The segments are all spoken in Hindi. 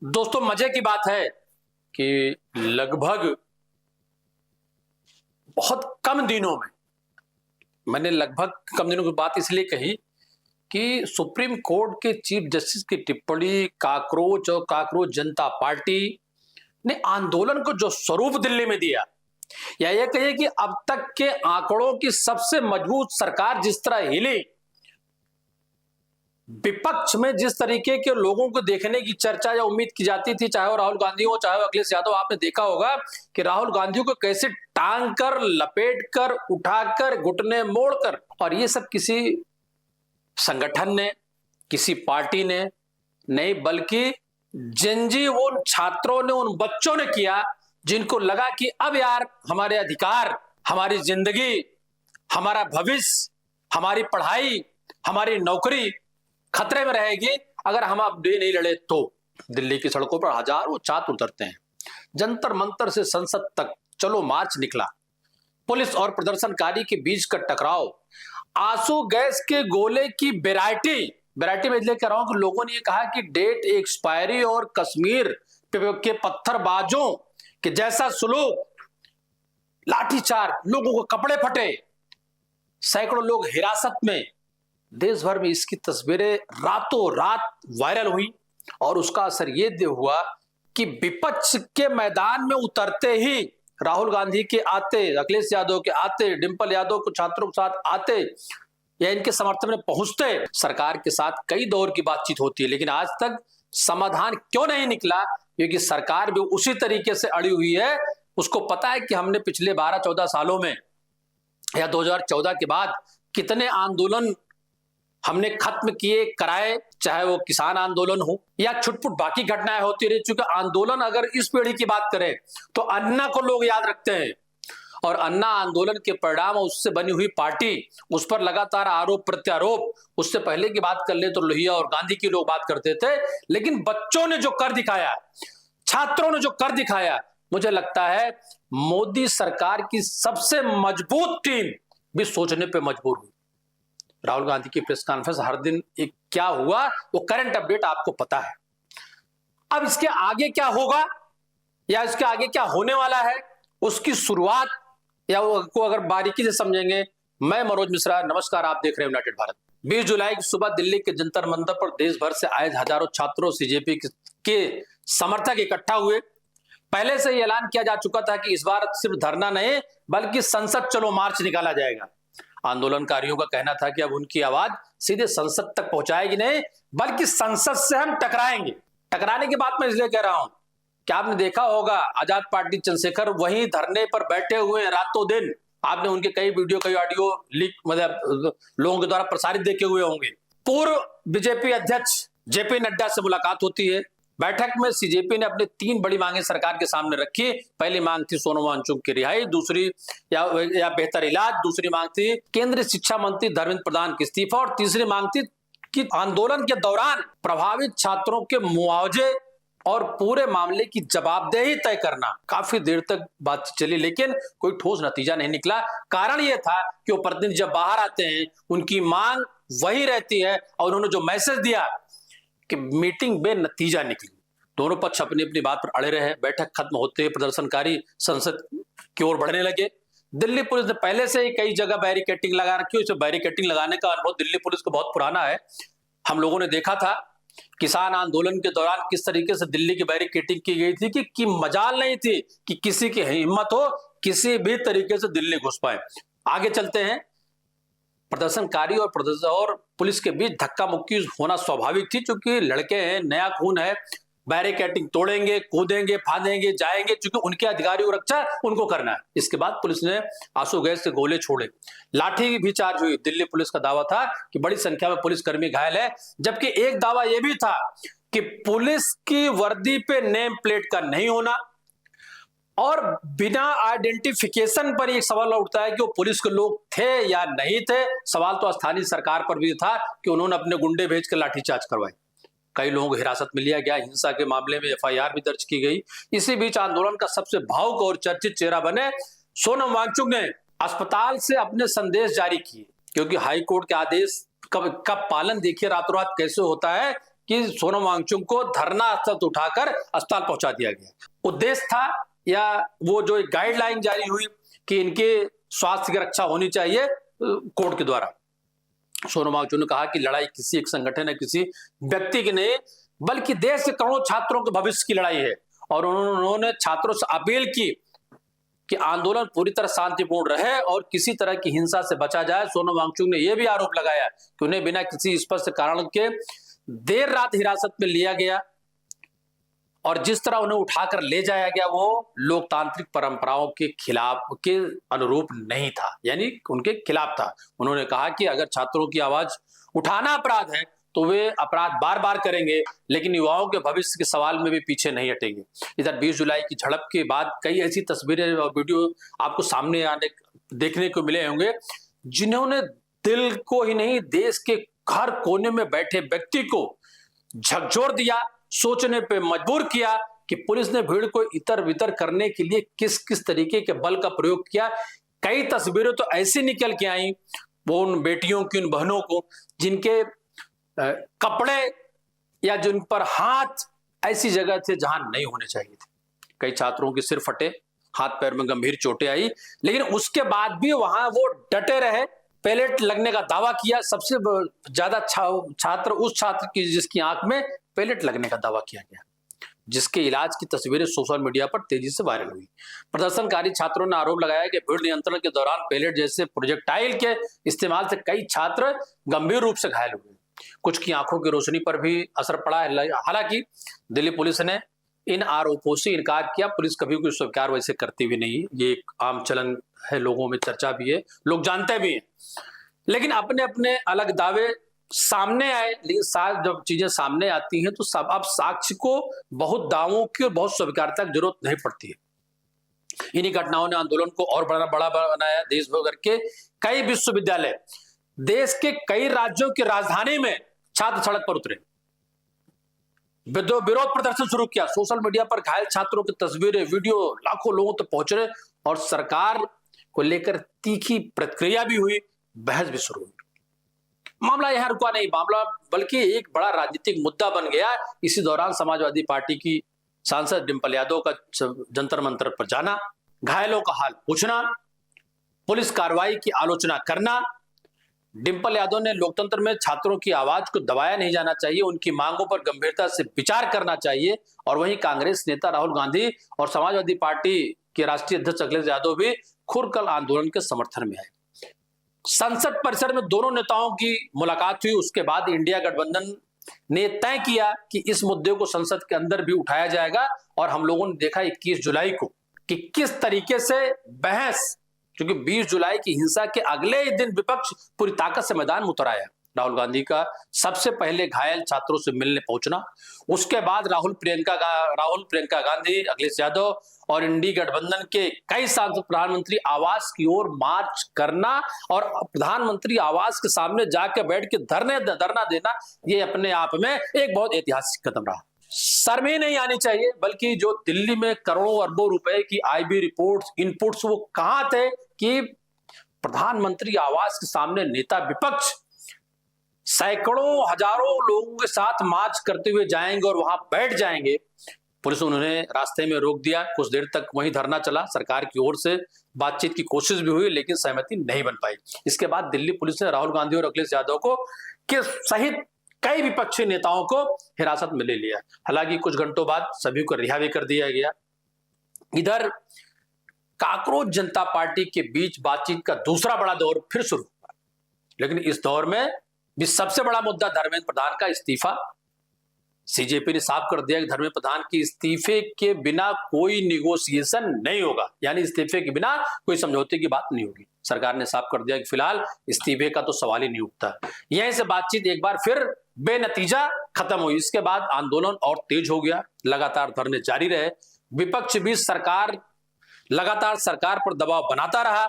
दोस्तों मजे की बात है कि लगभग बहुत कम दिनों में, मैंने लगभग कम दिनों की बात इसलिए कही कि सुप्रीम कोर्ट के चीफ जस्टिस की टिप्पणी काकरोच और काकरोच जनता पार्टी ने आंदोलन को जो स्वरूप दिल्ली में दिया, या यह कहिए कि अब तक के आंकड़ों की सबसे मजबूत सरकार जिस तरह हिली, विपक्ष में जिस तरीके के लोगों को देखने की चर्चा या उम्मीद की जाती थी, चाहे वो राहुल गांधी हो चाहे वो अखिलेश यादव, आपने देखा होगा कि राहुल गांधी को कैसे टांग कर, लपेट कर, उठाकर, घुटने मोड़कर, और ये सब किसी संगठन ने, किसी पार्टी ने नहीं, बल्कि जिनजी उन छात्रों ने, उन बच्चों ने किया जिनको लगा कि अब यार हमारे अधिकार, हमारी जिंदगी, हमारा भविष्य, हमारी पढ़ाई, हमारी नौकरी खतरे में रहेगी अगर हम अब डे नहीं लड़े तो। दिल्ली की सड़कों पर हजारों छात्र उतरते हैं, जंतर मंतर से संसद तक चलो मार्च निकला, पुलिस और प्रदर्शनकारी के बीच का टकराव, आंसू गैस के गोले की वैरायटी में इसलिए कह रहा हूं कि लोगों ने ये कहा कि डेट एक्सपायरी और कश्मीर के पत्थरबाजों के जैसा सुलूक, लाठीचार्ज, लोगों को कपड़े फटे, सैकड़ों लोग हिरासत में, देश भर में इसकी तस्वीरें रातों रात वायरल हुई। और उसका असर यह हुआ कि विपक्ष के मैदान में उतरते ही, राहुल गांधी के आते, अखिलेश यादव के आते, डिंपल यादव को छात्रों के साथ आते या इनके समर्थन में पहुंचते, सरकार के साथ कई दौर की बातचीत होती है, लेकिन आज तक समाधान क्यों नहीं निकला? क्योंकि सरकार भी उसी तरीके से अड़ी हुई है। उसको पता है कि हमने पिछले 12-14 सालों में या 2014 के बाद कितने आंदोलन हमने खत्म किए, कराए, चाहे वो किसान आंदोलन हो या छुटपुट बाकी घटनाएं होती रही। चूंकि आंदोलन, अगर इस पीढ़ी की बात करें तो अन्ना को लोग याद रखते हैं, और अन्ना आंदोलन के परिणाम, उससे बनी हुई पार्टी, उस पर लगातार आरोप प्रत्यारोप, उससे पहले की बात कर ले तो लोहिया और गांधी की लोग बात करते थे, लेकिन बच्चों ने जो कर दिखाया, छात्रों ने जो कर दिखाया, मुझे लगता है मोदी सरकार की सबसे मजबूत टीम भी सोचने पर मजबूर हुई। राहुल गांधी की प्रेस कॉन्फ्रेंस, हर दिन एक क्या हुआ वो करंट अपडेट आपको पता है। अब इसके आगे क्या होगा या इसके आगे क्या होने वाला है, उसकी शुरुआत या वो को अगर बारीकी से समझेंगे। मैं मनोज मिश्रा, नमस्कार, आप देख रहे हैं यूनाइटेड भारत। 20 जुलाई की सुबह दिल्ली के जंतर मंतर पर देश भर से आए हजारों छात्रों, सीजेपी के समर्थक इकट्ठा हुए। पहले से ही ऐलान किया जा चुका था कि इस बार सिर्फ धरना नहीं बल्कि संसद चलो मार्च निकाला जाएगा। आंदोलनकारियों का कहना था कि अब उनकी आवाज सीधे संसद तक पहुंचाएगी नहीं, बल्कि संसद से हम टकराएंगे। टकराने की बात मैं इसलिए कह रहा हूं कि आपने देखा होगा आजाद पार्टी चंद्रशेखर वहीं धरने पर बैठे हुए हैं रातों दिन। आपने उनके कई वीडियो, कई ऑडियो लीक, मतलब लोगों के द्वारा प्रसारित देखे हुए होंगे। पूर्व बीजेपी अध्यक्ष जेपी नड्डा से मुलाकात होती है। बैठक में सीजेपी ने अपनी 3 बड़ी मांगे सरकार के सामने रखी। पहली मांग थी सोनम वांगचुक की रिहाई, दूसरी या बेहतर इलाज, दूसरी मांग थी केंद्रीय शिक्षा मंत्री धर्मेंद्र प्रधान की इस्तीफा, और तीसरी मांग थी कि आंदोलन के दौरान प्रभावित छात्रों के मुआवजे और पूरे मामले की जवाबदेही तय करना। काफी देर तक बात चली, लेकिन कोई ठोस नतीजा नहीं निकला। कारण यह था कि वो प्रतिनिधि जब बाहर आते हैं उनकी मांग वही रहती है, और उन्होंने जो मैसेज दिया कि मीटिंग बेनतीजा निकली। दोनों पक्ष अपनी अपनी बात पर अड़े रहे। बैठक खत्म होते ही प्रदर्शनकारी संसद की ओर बढ़ने लगे। दिल्ली पुलिस ने पहले से ही कई जगह बैरिकेटिंग लगा रखी है। इसे बैरिकेटिंग लगाने का अनुभव दिल्ली पुलिस को बहुत पुराना है। हम लोगों ने देखा था किसान आंदोलन के दौरान किस तरीके से दिल्ली की बैरिकेटिंग की गई थी कि मजाल नहीं थी कि किसी की हिम्मत हो किसी भी तरीके से दिल्ली घुस पाए। आगे चलते हैं। प्रदर्शनकारी और पुलिस के बीच धक्का मुक्की होना स्वाभाविक थी, क्योंकि लड़के हैं, नया खून है। बैरिकेटिंग तोड़ेंगे, कूदेंगे, फांदेंगे, जाएंगे, क्योंकि उनके अधिकारियों की रक्षा उनको करना है। इसके बाद पुलिस ने आंसू गैस के गोले छोड़े, लाठी भी चार्ज हुई। दिल्ली पुलिस का दावा था कि बड़ी संख्या में पुलिसकर्मी घायल है, जबकि एक दावा यह भी था कि पुलिस की वर्दी पे नेम प्लेट का नहीं होना, और बिना आइडेंटिफिकेशन पर एक सवाल उठता है कि वो पुलिस के लोग थे या नहीं थे। सवाल तो स्थानीय सरकार पर भी था कि उन्होंने अपने गुंडे भेजकर लाठीचार्ज करवाई। कई लोगों को हिरासत में लिया गया। हिंसा के मामले में एफआईआर भी दर्ज की गई। इसी बीच आंदोलन का सबसे भावुक और चर्चित चेहरा बने सोनम वांगचुक ने अस्पताल से अपने संदेश जारी किए, क्योंकि हाईकोर्ट के आदेश का पालन देखिए रातों रात कैसे होता है कि सोनम वांगचुक को धरना स्थल उठाकर अस्पताल पहुंचा दिया गया। उद्देश्य था या वो जो एक गाइडलाइन जारी हुई कि इनके स्वास्थ्य की रक्षा होनी चाहिए कोर्ट के द्वारा। सोनम वांगचुक ने कहा कि लड़ाई किसी एक संगठन या किसी व्यक्ति की नहीं, बल्कि देश के करोड़ों छात्रों के भविष्य की लड़ाई है। और उन्होंने छात्रों से अपील की कि आंदोलन पूरी तरह शांतिपूर्ण रहे और किसी तरह की हिंसा से बचा जाए। सोनम वांगचुक ने यह भी आरोप लगाया कि उन्हें बिना किसी स्पष्ट कारण के देर रात हिरासत में लिया गया और जिस तरह उन्हें उठाकर ले जाया गया वो लोकतांत्रिक परंपराओं के खिलाफ के अनुरूप नहीं था, यानी उनके खिलाफ था। उन्होंने कहा कि अगर छात्रों की आवाज उठाना अपराध है तो वे अपराध बार बार करेंगे, लेकिन युवाओं के भविष्य के सवाल में भी पीछे नहीं हटेंगे। इधर 20 जुलाई की झड़प के बाद कई ऐसी तस्वीरें और वीडियो आपको सामने देखने को मिले होंगे जिन्होंने दिल को ही नहीं, देश के हर कोने में बैठे व्यक्ति को झकझोर दिया, सोचने पे मजबूर किया कि पुलिस ने भीड़ को इतर बितर करने के लिए किस किस तरीके के बल का प्रयोग किया। कई तस्वीरें तो ऐसी निकल के आई वो उन बेटियों की, उन बहनों को जिनके कपड़े या जिन पर हाथ ऐसी जगह थे जहां नहीं होने चाहिए थे। कई छात्रों के सिर फटे, हाथ पैर में गंभीर चोटें आई, लेकिन उसके बाद भी वहां वो डटे रहे, पैलेट लगने का दावा किया। सबसे ज्यादा छात्र उस छात्र की जिसकी आंख में पैलेट लगने का दावा किया गया, जिसके इलाज की तस्वीरें सोशल मीडिया पर तेजी से वायरल हुई। प्रदर्शनकारी छात्रों ने आरोप लगाया कि भीड़ नियंत्रण के दौरान पैलेट जैसे प्रोजेक्टाइल के इस्तेमाल से कई छात्र गंभीर रूप से घायल हुए। कुछ की आंखों की रोशनी पर भी असर पड़ा है। हालांकि दिल्ली पुलिस ने इन आरोपों से इनकार किया। पुलिस कभी कोई स्वीकार वैसे करती भी नहीं, ये एक आम चलन है, लोगों में चर्चा भी है, लोग जानते भी हैं। लेकिन अपने अपने अलग दावे सामने आए, लेकिन जब चीजें सामने आती हैं तो सब अब साक्ष्य को बहुत दावों की और बहुत स्वीकारता की जरूरत नहीं पड़ती है। इन्हीं घटनाओं ने आंदोलन को और बड़ा बनाया। देश भर के कई विश्वविद्यालय, देश के कई राज्यों की राजधानी में छात्र सड़क पर उतरे, विरोध प्रदर्शन शुरू किया। सोशल मीडिया पर घायल छात्रों की तस्वीरें, वीडियो लाखों लोगों तक पहुंच रहे और सरकार को लेकर तीखी प्रतिक्रिया भी हुई, बहस भी शुरू हुई। मामला यहां रुका नहीं, मामला बल्कि एक बड़ा राजनीतिक मुद्दा बन गया। इसी दौरान समाजवादी पार्टी की सांसद डिंपल यादव का जंतर मंतर पर जाना, घायलों का हाल पूछना, पुलिस कार्रवाई की आलोचना करना। डिंपल यादव ने लोकतंत्र में छात्रों की आवाज को दबाया नहीं जाना चाहिए, उनकी मांगों पर गंभीरता से विचार करना चाहिए। और वहीं कांग्रेस नेता राहुल गांधी और समाजवादी पार्टी के राष्ट्रीय अध्यक्ष अखिलेश यादव भी खुलकर आंदोलन के समर्थन में आए। संसद परिसर में दोनों नेताओं की मुलाकात हुई। उसके बाद इंडिया गठबंधन ने तय किया कि इस मुद्दे को संसद के अंदर भी उठाया जाएगा। और हम लोगों ने देखा 21 जुलाई को कि किस तरीके से बहस, क्योंकि 20 जुलाई की हिंसा के अगले ही दिन विपक्ष पूरी ताकत से मैदान में उतर आया। राहुल गांधी का सबसे पहले घायल छात्रों से मिलने पहुंचना, उसके बाद राहुल प्रियंका गांधी, अखिलेश यादव और इंडी गठबंधन के कई सांसद प्रधानमंत्री आवास की ओर मार्च करना और प्रधानमंत्री आवास के सामने जाकर बैठ के धरना देना, ये अपने आप में एक बहुत ऐतिहासिक कदम रहा। शर्म ही नहीं आनी चाहिए, बल्कि जो दिल्ली में करोड़ों अरबों रुपए की आईबी रिपोर्ट्स, इनपुट्स वो कहां थे कि प्रधानमंत्री आवास के सामने नेता विपक्ष सैकड़ों हजारों लोगों के साथ मार्च करते हुए जाएंगे और वहां बैठ जाएंगे। पुलिस उन्होंने रास्ते में रोक दिया, कुछ देर तक वहीं धरना चला। सरकार की ओर से बातचीत की कोशिश भी हुई, लेकिन सहमति नहीं बन पाई। इसके बाद दिल्ली पुलिस ने राहुल गांधी और अखिलेश यादव को के सहित कई विपक्षी नेताओं को हिरासत में ले लिया। हालांकि कुछ घंटों बाद सभी को रिहा भी कर दिया गया। इधर कांग्रेस जनता पार्टी के बीच बातचीत का दूसरा बड़ा दौर फिर शुरू हुआ, लेकिन इस दौर में भी सबसे बड़ा मुद्दा धर्मेंद्र प्रधान का इस्तीफा। सीजेपी ने साफ कर दिया कि धर्मेंद्र प्रधान के इस्तीफे के बिना कोई निगोशिएशन नहीं होगा, यानी इस्तीफे के बिना कोई समझौते की बात नहीं होगी। सरकार ने साफ कर दिया कि फिलहाल इस्तीफे का तो सवाल ही नहीं उठता। यहीं से बातचीत एक बार फिर बेनतीजा खत्म हुई। इसके बाद आंदोलन और तेज हो गया, लगातार धरने जारी रहे, विपक्ष भी लगातार सरकार पर दबाव बनाता रहा।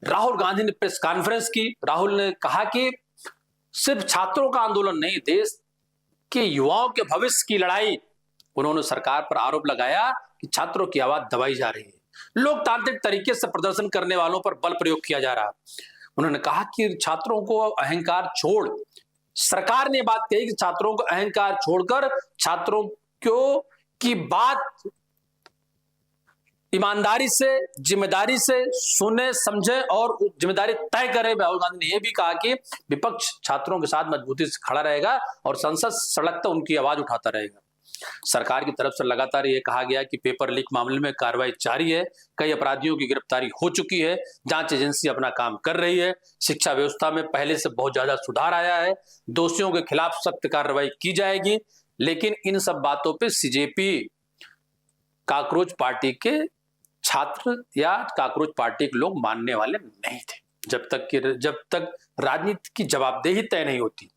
राहुल गांधी ने प्रेस कॉन्फ्रेंस की। राहुल ने कहा कि सिर्फ छात्रों का आंदोलन नहीं, देश के युवाओं के भविष्य की लड़ाई। उन्होंने सरकार पर आरोप लगाया कि छात्रों की आवाज दबाई जा रही है, लोकतांत्रिक तरीके से प्रदर्शन करने वालों पर बल प्रयोग किया जा रहा है। उन्होंने कहा कि छात्रों को अहंकार छोड़ सरकार ने बात कही कि छात्रों को अहंकार छोड़कर छात्रों को की बात ईमानदारी से, जिम्मेदारी से सुने, समझे और जिम्मेदारी तय करे। राहुल गांधी ने यह भी कहा कि विपक्ष छात्रों के साथ मजबूती से खड़ा रहेगा और संसद सड़क तक उनकी आवाज उठाता रहेगा। सरकार की तरफ से लगातार यह कहा गया कि पेपर लीक मामले में कार्रवाई जारी है, कई अपराधियों की गिरफ्तारी हो चुकी है, जांच एजेंसी अपना काम कर रही है, शिक्षा व्यवस्था में पहले से बहुत ज्यादा सुधार आया है, दोषियों के खिलाफ सख्त कार्रवाई की जाएगी। लेकिन इन सब बातों पर सीजेपी, काकरोच पार्टी के छात्र या काकरोच पार्टी के लोग मानने वाले नहीं थे, जब तक राजनीति की जवाबदेही तय नहीं होती।